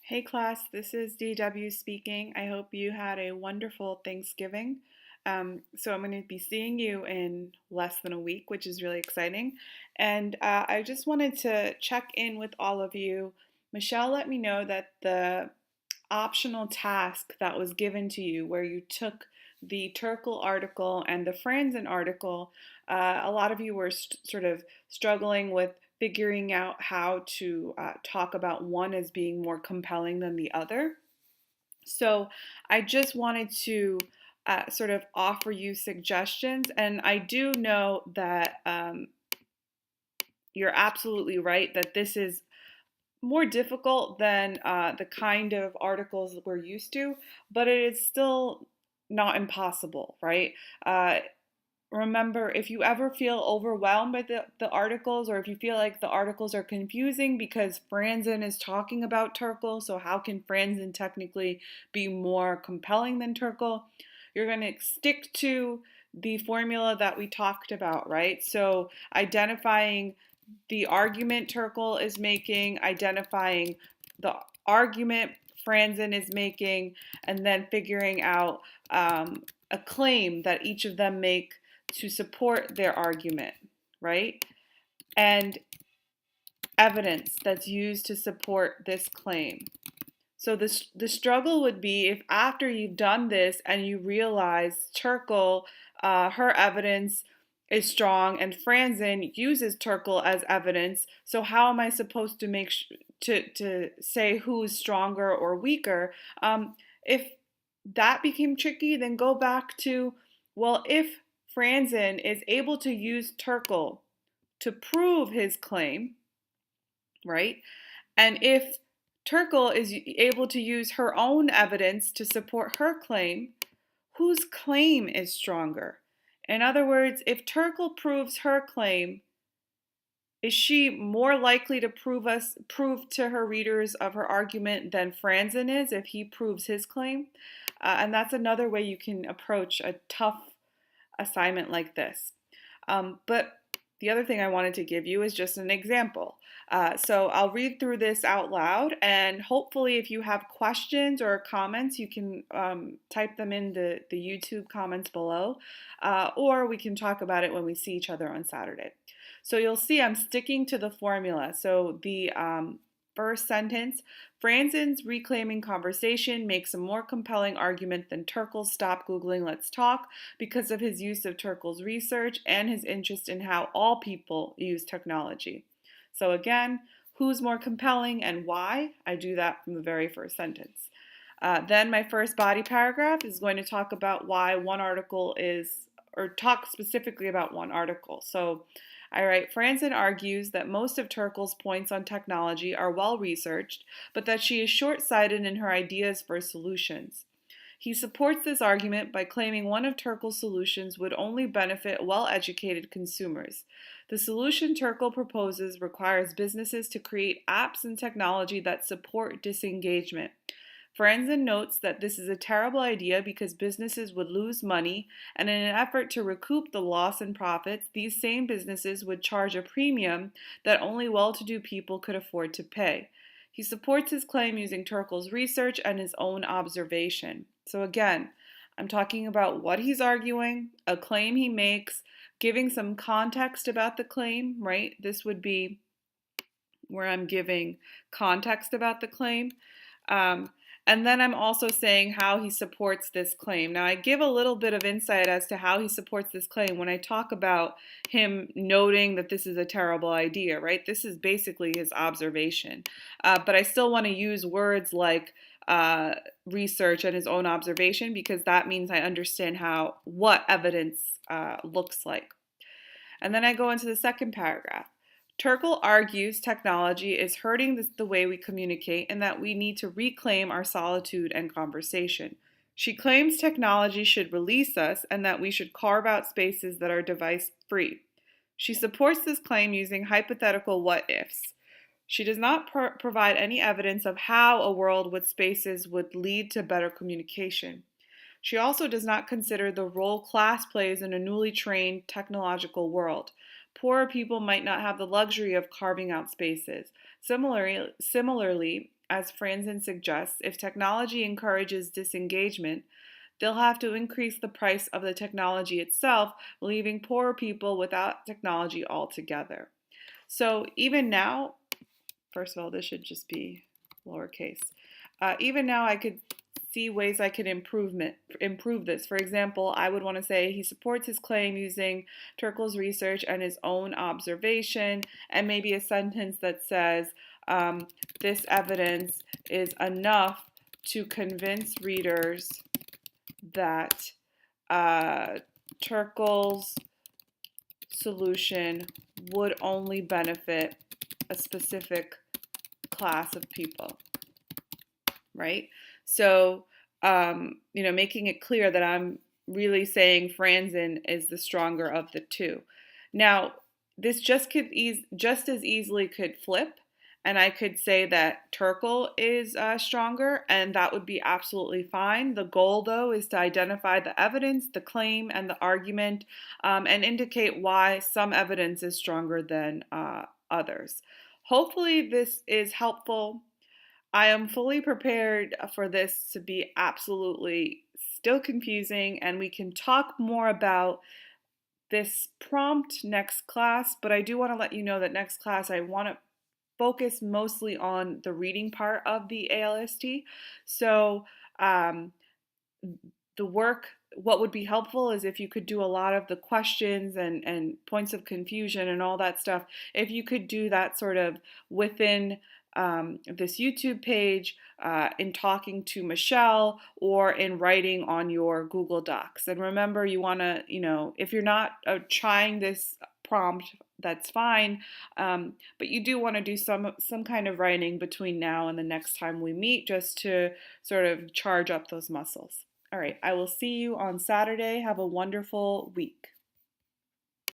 Hey class, this is DW speaking. I hope you had a wonderful Thanksgiving. So I'm going to be seeing you in less than a week, which is really exciting. And I just wanted to check in with all of you. Michelle let me know that the optional task that was given to you, where you took the Turkle article and the Franzen article, a lot of you were sort of struggling with figuring out how to talk about one as being more compelling than the other. So I just wanted to sort of offer you suggestions. And I do know that you're absolutely right that this is more difficult than the kind of articles that we're used to, but it is still not impossible, right? Uh, Remember, if you ever feel overwhelmed by the articles, or if you feel like the articles are confusing because Franzen is talking about Turkle, so how can Franzen technically be more compelling than Turkle? You're going to stick to the formula that we talked about, right? So identifying the argument Turkle is making, identifying the argument Franzen is making, and then figuring out a claim that each of them make to support their argument, right? And evidence that's used to support this claim. So the struggle would be if after you've done this and you realize Turkle, her evidence is strong and Franzen uses Turkle as evidence. So how am I supposed to to say who's stronger or weaker? If that became tricky, then go back to, well, if Franzen is able to use Turkle to prove his claim, right? And if Turkle is able to use her own evidence to support her claim, whose claim is stronger? In other words, if Turkle proves her claim, is she more likely to prove to her readers of her argument than Franzen is if he proves his claim? And that's another way you can approach a tough assignment like this. But the other thing I wanted to give you is just an example. So I'll read through this out loud, and hopefully if you have questions or comments, you can type them in the YouTube comments below, or we can talk about it when we see each other on Saturday. So you'll see I'm sticking to the formula. So the first sentence, Franzen's reclaiming conversation makes a more compelling argument than Turkle's stop Googling, let's talk, because of his use of Turkle's research and his interest in how all people use technology. So again, who's more compelling and why? I do that from the very first sentence. Then my first body paragraph is going to talk about why one article is, or talk specifically about one article. So I write, Franzen argues that most of Turkle's points on technology are well researched, but that she is short-sighted in her ideas for solutions. He supports this argument by claiming one of Turkle's solutions would only benefit well-educated consumers. The solution Turkle proposes requires businesses to create apps and technology that support disengagement. Franzen notes that this is a terrible idea because businesses would lose money, and in an effort to recoup the loss in profits, these same businesses would charge a premium that only well-to-do people could afford to pay. He supports his claim using Turkle's research and his own observation. So again, I'm talking about what he's arguing, a claim he makes, giving some context about the claim, right? This would be where I'm giving context about the claim. Um, and then I'm also saying how he supports this claim. Now, I give a little bit of insight as to how he supports this claim when I talk about him noting that this is a terrible idea, right? This is basically his observation. But I still want to use words like research and his own observation because that means I understand what evidence looks like. And then I go into the second paragraph. Turkle argues technology is hurting the way we communicate and that we need to reclaim our solitude and conversation. She claims technology should release us and that we should carve out spaces that are device free. She supports this claim using hypothetical what ifs. She does not provide any evidence of how a world with spaces would lead to better communication. She also does not consider the role class plays in a newly trained technological world. Poorer people might not have the luxury of carving out spaces. Similarly, as Franzen suggests, if technology encourages disengagement, they'll have to increase the price of the technology itself, leaving poorer people without technology altogether. So even now, first of all, this should just be lowercase. Even now, I could see ways I could improve this. For example, I would want to say he supports his claim using Turkle's research and his own observation, and maybe a sentence that says, this evidence is enough to convince readers that Turkle's solution would only benefit a specific class of people, right? So, making it clear that I'm really saying Franzen is the stronger of the two. Now, this just as easily could flip, and I could say that Turkle is stronger, and that would be absolutely fine. The goal, though, is to identify the evidence, the claim, and the argument, and indicate why some evidence is stronger than others. Hopefully, this is helpful. I am fully prepared for this to be absolutely still confusing, and we can talk more about this prompt next class, but I do want to let you know that next class I want to focus mostly on the reading part of the ALST. So um, the work, what would be helpful is if you could do a lot of the questions and points of confusion and all that stuff, if you could do that sort of within this YouTube page, in talking to Michelle, or in writing on your Google Docs. And remember, you want to, if you're not trying this prompt, that's fine, but you do want to do some kind of writing between now and the next time we meet, just to sort of charge up those muscles. All right, I will see you on Saturday. Have a wonderful week.